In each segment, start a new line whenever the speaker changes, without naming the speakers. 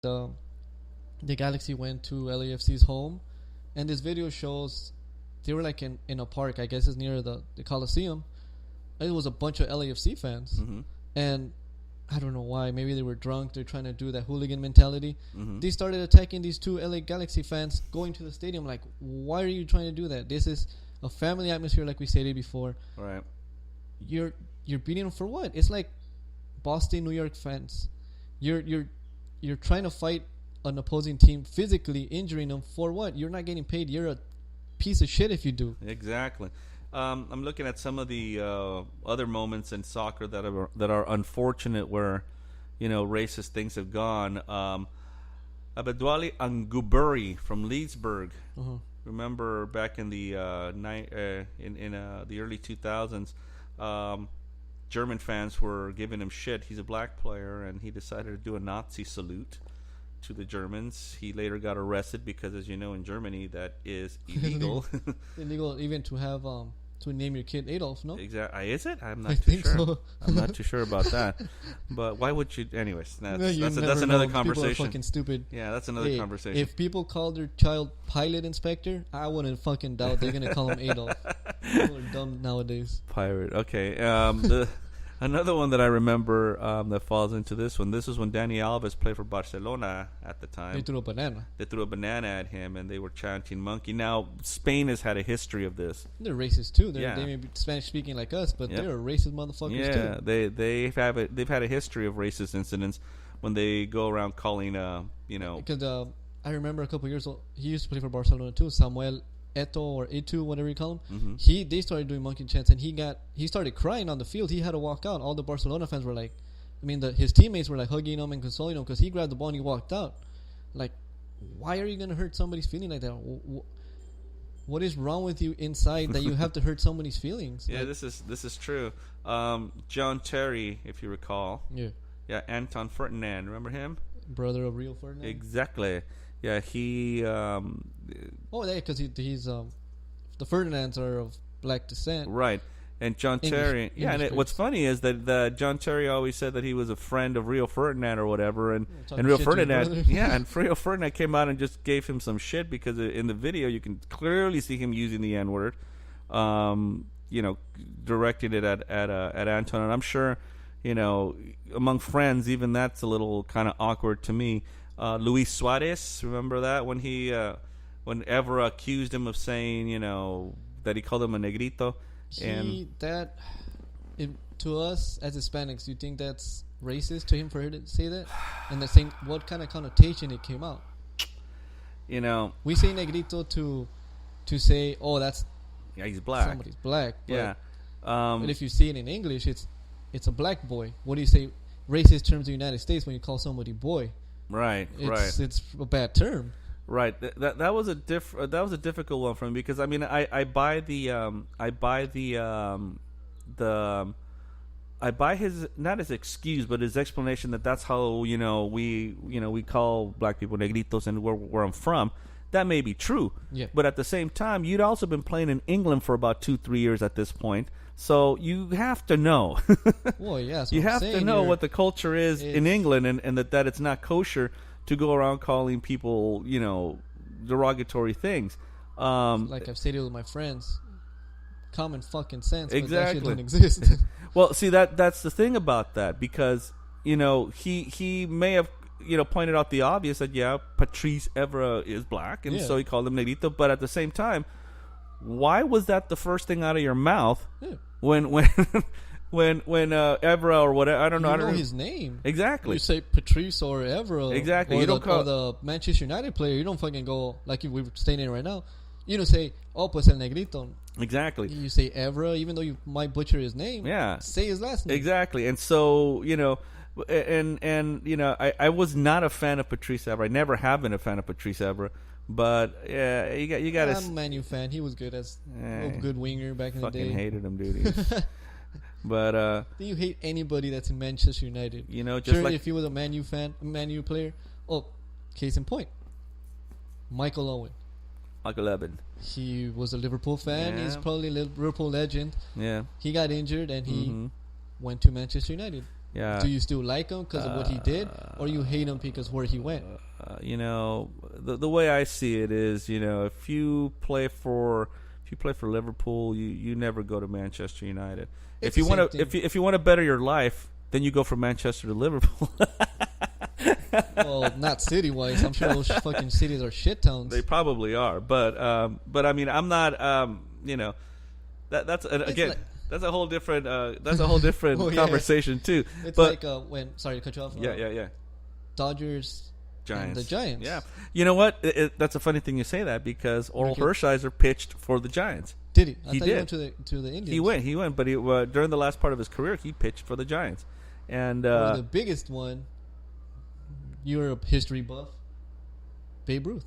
the Galaxy went to LAFC's home, and this video shows they were like in a park. I guess it's near the Coliseum. It was a bunch of LAFC fans, and I don't know why. Maybe they were drunk. They're trying to do that hooligan mentality. They started attacking these two LA Galaxy fans going to the stadium. Like, why are you trying to do that? This is a family atmosphere, like we stated before.
Right.
You're beating them for what? It's like Boston, New York fans. You're trying to fight an opposing team physically, injuring them for what? You're not getting paid. You're a piece of shit if you do.
Exactly. I'm looking at some of the other moments in soccer that are unfortunate, where racist things have gone. Abedwali Anguburi from Leedsburg. Remember back in the the early 2000s, German fans were giving him shit. He's a black player, and he decided to do a Nazi salute to the Germans. He later got arrested because, as you know, in Germany that is illegal.
Illegal even to have to name your kid Adolf, no?
Exactly. Is it? I'm
I
not too
think
sure.
so.
I'm not too sure about that. But why would you? Anyways,
No,
that's
never
another
know.
conversation.
People are fucking stupid.
Yeah, that's another
Hey,
conversation.
If people call their child pilot inspector, I wouldn't fucking doubt they're gonna call him Adolf. People are dumb nowadays.
Pirate. Okay. Another one that I remember that falls into this one. This was when Dani Alves played for Barcelona at the time.
They threw a banana.
They threw a banana at him, and they were chanting "monkey." Now, Spain has had a history of this.
They're racist too.
Yeah.
They may be Spanish speaking like us, but
Yep.
they're racist motherfuckers too.
Yeah, they've had a history of racist incidents when they go around calling
Because I remember a couple years old, he used to play for Barcelona too. Samuel Eto or Etu, whatever you call him. They started doing monkey chants, and he started crying on the field. He had to walk out. All the Barcelona fans were like, his teammates were like hugging him and consoling him because he grabbed the ball and he walked out. Like, why are you gonna hurt somebody's feeling like that? What is wrong with you inside that you have to hurt somebody's feelings?
Yeah, this is true. John Terry, if you recall. Yeah, Anton Ferdinand. Remember him?
Brother of Rio Ferdinand.
Exactly. Yeah, he.
Because he's the Ferdinands are of black descent.
Right. And John Terry. Yeah, and what's funny is that John Terry always said that he was a friend of Rio Ferdinand or whatever, and Rio Ferdinand. Yeah, and Rio Ferdinand came out and just gave him some shit because in the video you can clearly see him using the N word, directing it at Anton, and I'm sure, among friends, even that's a little kind of awkward to me. Luis Suarez, remember that when when Evra accused him of saying, that he called him a negrito.
To us as Hispanics, you think that's racist to him for her to say that? And the thing, what kind of connotation it came out? We say negrito to say, oh, that's
he's black.
Somebody's black.
But,
but if you see it in English, it's a black boy. What do you say? Racist terms in the United States when you call somebody boy.
Right.
It's a bad term.
Right. That was a difficult one for me because I buy his, not his excuse, but his explanation that's how we call black people negritos and where I'm from. That may be true.
Yeah.
But at the same time, you'd also been playing in England for about 2-3 years at this point. So you have to know.
Well, yeah.
You have to know what the culture is in England and that it's not kosher to go around calling people, derogatory things.
Like I've stated with my friends, common fucking sense.
Exactly.
But that shit don't exist.
Well, see, that's the thing about that because, he may have, pointed out the obvious that, Patrice Evra is black, and so he called him negrito. But at the same time, why was that the first thing out of your mouth when Evra or whatever, I don't know.
I don't know his name.
Exactly.
You say Patrice or Evra.
Exactly.
Or
You don't call
the Manchester United player. You don't fucking go like if we were staying in right now. You don't say, oh, pues el negrito.
Exactly.
You say Evra, even though you might butcher his name.
Yeah.
Say his last name.
Exactly. And so, I was not a fan of Patrice Evra. I never have been a fan of Patrice Evra. But yeah, you got to.
I'm a Man U fan. He was good as a good winger back in the day.
Fucking hated him, dude. But
do you hate anybody that's in Manchester United?
Just
sure,
like
if he was a Man U fan, a Man U player. Oh, case in point, Michael Owen.
Michael Owen.
He was a Liverpool fan. He's probably a Liverpool legend.
Yeah.
He got injured and he went to Manchester United.
Yeah.
Do you still like him because of what he did, or you hate him because where he went?
The way I see it is, if you play for Liverpool, you never go to Manchester United.
It's
If you
the
want
same
to if you want to better your life, then you go from Manchester to Liverpool.
Well, not city-wise. I'm sure those fucking cities are shit towns.
They probably are, but I mean, I'm not, that's again.
like-
That's a whole different. That's a whole different
Oh, yeah.
conversation too.
It's
but
like when. Sorry to cut you off.
yeah.
Dodgers,
Giants.
and the Giants.
Yeah. You know what? That's a funny thing you say that because Oral
Okay.
Hershiser pitched for the Giants.
Did he? I
He
thought
did.
he went to the Indians.
He went, but during the last part of his career, he pitched for the Giants. And
Or the biggest one. You're a history buff. Babe Ruth.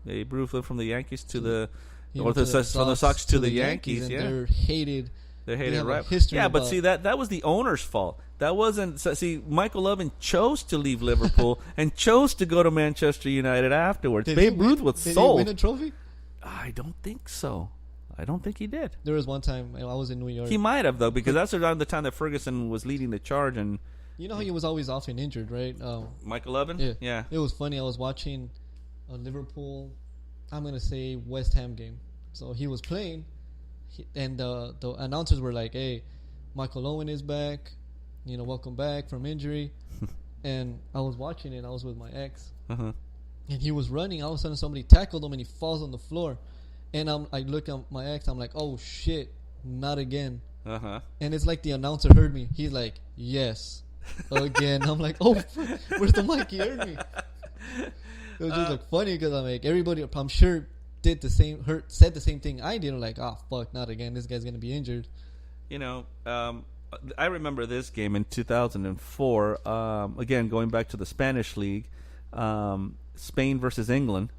Babe Ruth went from the Yankees to the,
He
or
went
from
to
the Sox to the Yankees.
and
Yeah,
they're hated.
they're
They
hated,
have a
right?
history
Yeah, but
about-
see that was the owner's fault. That wasn't. See, Michael Owen chose to leave Liverpool and chose to go to Manchester United afterwards.
Did
Babe
he
Ruth was
Did
sold.
he win a trophy?
I don't think so. I don't think he did.
There was one time I was in New York.
He might have though, because that's around the time that Ferguson was leading the charge and
You know how he was always often injured, right?
Michael Owen.
Yeah.
Yeah.
It was funny. I was watching a Liverpool, I'm gonna say West Ham game. So he was playing, and the announcers were like, "Hey, Michael Owen is back. Welcome back from injury." And I was watching it. I was with my ex,
Uh-huh.
and he was running. All of a sudden, somebody tackled him, and he falls on the floor. And I look at my ex. I'm like, "Oh shit, not again!"
Uh-huh.
And it's like the announcer heard me. He's like, "Yes, again." I'm like, "Oh, where's the mic? He heard me." It was just like funny because I'm like, everybody, I'm sure, did the same, said the same thing I did. I'm like, "Oh fuck, not again. This guy's gonna be injured."
I remember this game in 2004. Again, going back to the Spanish league, Spain versus England.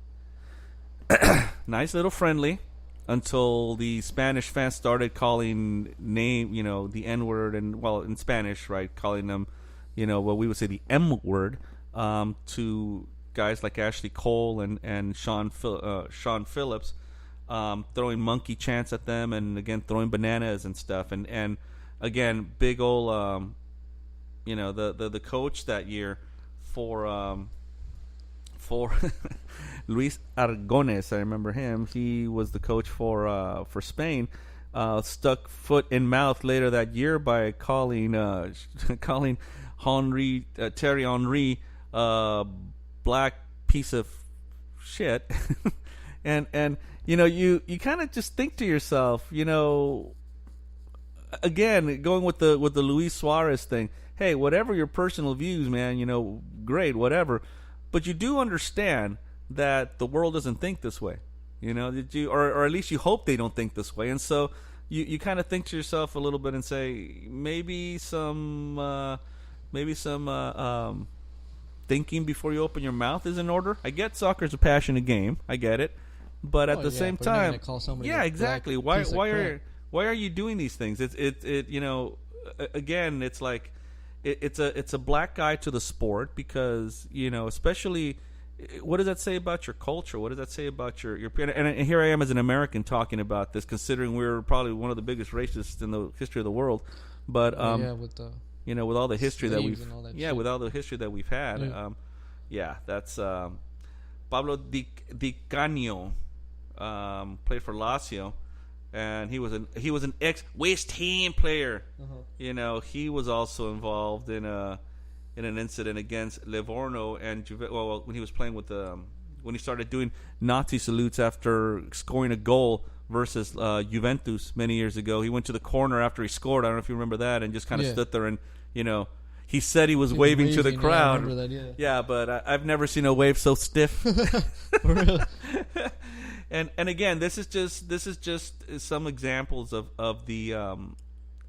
Nice little friendly until the Spanish fans started calling the N word, and in Spanish, right, calling them, what we would say the M word, to guys like Ashley Cole and Sean Phillips, throwing monkey chants at them, and again throwing bananas and stuff, and again big old the coach that year for Luis Aragones, I remember him. He was the coach for Spain. Stuck foot in mouth later that year by calling Thierry Henry black piece of shit. and you kind of just think to yourself, again, going with the Luis Suarez thing. Hey, whatever your personal views, man, great, whatever. But you do understand that the world doesn't think this way, or at least you hope they don't think this way. And so you kind of think to yourself a little bit and say, maybe some thinking before you open your mouth is in order. I get soccer's a passionate game. I get it. But at the same
but you're not
time,
gonna call somebody
yeah,
a
exactly.
black piece of crap.
Why are you doing these things? Again, it's like it's a black guy to the sport because especially, what does that say about your culture? What does that say about your and here I am as an American talking about this, considering we're probably one of the biggest racists in the history of the world. But
with the
with all the history that
slaves
we've
and all that shit.
with all the history that we've had, that's Pablo Di Canio, played for Lazio. And he was an ex West Ham player.
Uh-huh.
He was also involved in an incident against Livorno and when he was playing with when he started doing Nazi salutes after scoring a goal versus Juventus many years ago. He went to the corner after he scored. I don't know if you remember that, and just kind of stood there and he said he was waving to the crowd.
I remember that,
yeah, but I've never seen a wave so stiff.
For real.
And again, this is just some examples of the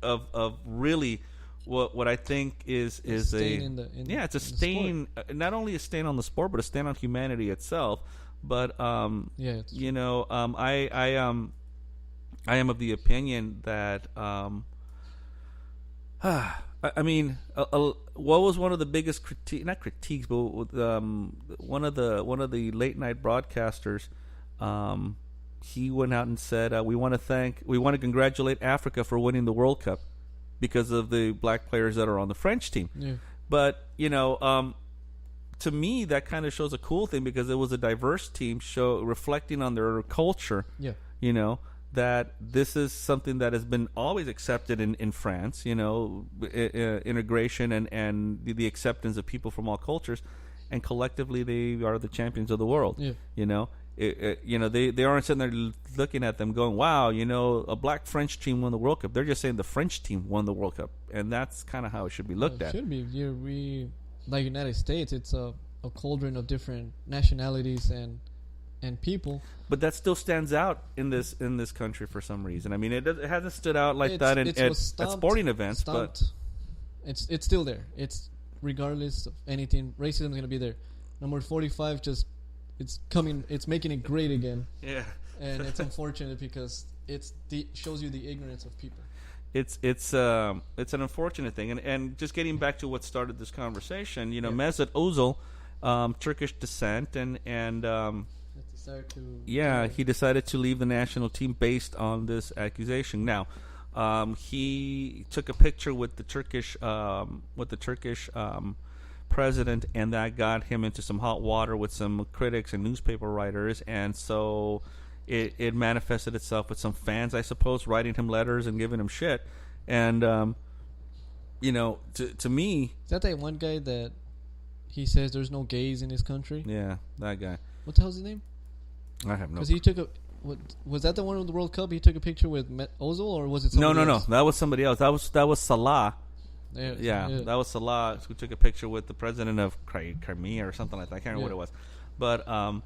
of really what I think is
A stain
it's a stain, not only a stain on the sport, but a stain on humanity itself. But I am of the opinion that I mean, what was one of the biggest not critiques, but one of the late night broadcasters. He went out and said, we want to congratulate Africa for winning the World Cup. because of the black players that are on the French team.
Yeah.
But, to me, that kind of shows a cool thing because it was a diverse team reflecting on their culture.
Yeah.
That this is something that has been always accepted in France, integration and the acceptance of people from all cultures, and collectively they are the champions of the world.
Yeah.
They aren't sitting there looking at them going, wow, a black French team won the World Cup. They're just saying the French team won the World Cup, and that's kind of how it should be looked at.
It should be. Like United States, it's a cauldron of different nationalities and people.
But that still stands out in this country for some reason. I mean, it hasn't stood out like that at sporting events, but
it's still there. It's regardless of anything, racism is going to be there. Number 45 it's making it great again.
Yeah.
And it's unfortunate because shows you the ignorance of people.
It's an unfortunate thing, and just getting back to what started this conversation, Mesut Ozil, Turkish descent, and he decided to leave the national team based on this accusation. Now, he took a picture with the Turkish president, and that got him into some hot water with some critics and newspaper writers, and so it manifested itself with some fans, I suppose, writing him letters and giving him shit. And to me,
is that one guy that he says there's no gays in his country?
Yeah, that guy.
What the hell's his name?
I have no.
Because he took was that the one with the World Cup? He took a picture with Ozil, or was it somebody else?
No. That was somebody else. That was Salah.
Yeah,
that was Salah who took a picture with the president of Crimea or something like that. I can't remember what it was. But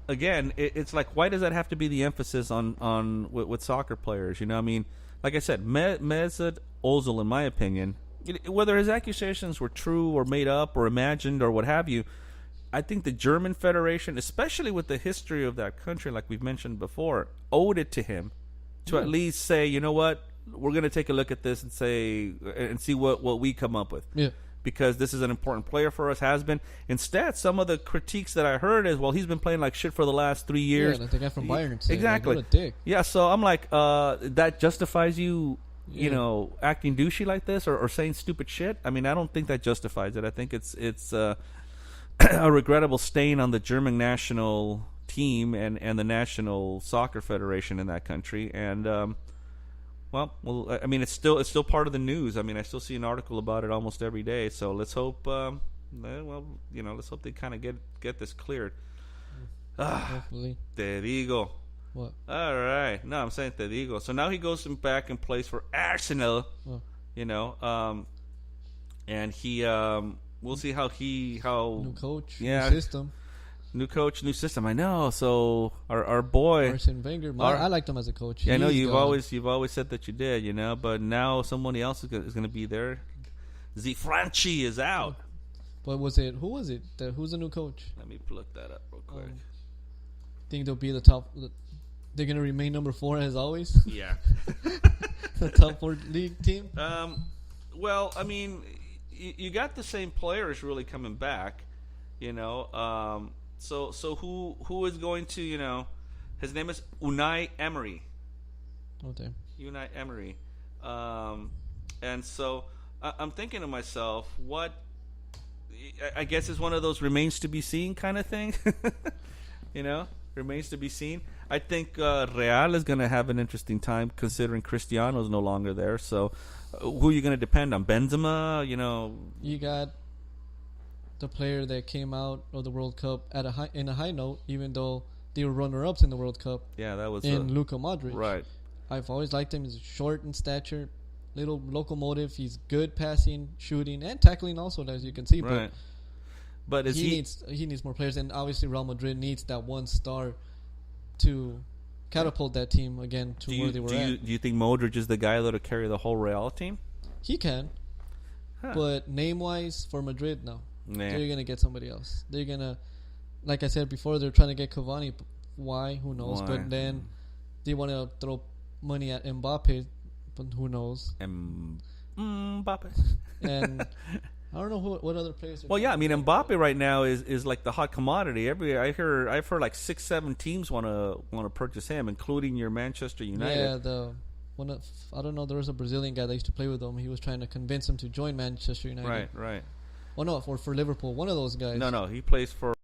again, it's like, why does that have to be the emphasis on with soccer players? I mean, like I said, Mesut Ozil, in my opinion, whether his accusations were true or made up or imagined or what have you, I think the German Federation, especially with the history of that country, like we've mentioned before, owed it to him to at least say, you know what, we're going to take a look at this and see what we come up with.
Yeah.
Because this is an important player for us, has been. Instead, some of the critiques that I heard is, well, he's been playing like shit for the last 3 years.
Yeah, like the guy from Bayern said,
exactly.
Like, what a dick.
Yeah, so I'm like, that justifies you, acting douchey like this or saying stupid shit? I mean, I don't think that justifies it. I think it's a regrettable stain on the German national team and the national soccer federation in that country. And well, I mean, it's still part of the news. I mean, I still see an article about it almost every day. So let's hope, let's hope they kind of get this cleared.
Hopefully.
Te digo.
What?
All right. No, I'm saying te digo. So now he goes back and plays for Arsenal.
Oh.
And he, we'll see how
new coach,
yeah,
new system.
New coach, new system. I know. So our boy
Arsene Wenger. I liked him as a coach.
Yeah, I know you've always said that you did, but now somebody else is going to be there. Franchi is out.
But who was it? Who's the new coach?
Let me look that up real quick.
Think they'll be the top. They're going to remain number 4 as always.
Yeah.
The top 4 league team.
Well, I mean, you got the same players really coming back, So who is going to, his name is Unai Emery.
Okay.
Unai Emery. And so I'm thinking to myself, what, I guess it's one of those remains to be seen kind of thing. Remains to be seen. I think Real is going to have an interesting time considering Cristiano's no longer there. So who are you going to depend on? Benzema,
You got the player that came out of the World Cup in a high note, even though they were runner-ups in the World Cup.
Yeah, that was
Luka Modric.
Right.
I've always liked him. He's short in stature, little locomotive. He's good passing, shooting, and tackling also, as you can see.
Right. But
he needs more players, and obviously Real Madrid needs that one star to catapult that team again to where they were at.
Do you think Modric is the guy that'll carry the whole Real team?
He can, but name-wise for Madrid, no.
Nah.
They're going to get somebody else. They're going to, like I said before, they're trying to get Cavani. Why? Who knows?
Why?
But then they want to throw money at Mbappe, but who knows?
Mbappe.
And I don't know what other players.
Well, yeah, I mean, Mbappe right now is like the hot commodity. I've heard like 6-7 teams want to purchase him, including your Manchester United.
Yeah, I don't know. There was a Brazilian guy that used to play with him. He was trying to convince him to join Manchester United.
Right.
Oh no, for Liverpool, one of those guys.
No, he plays for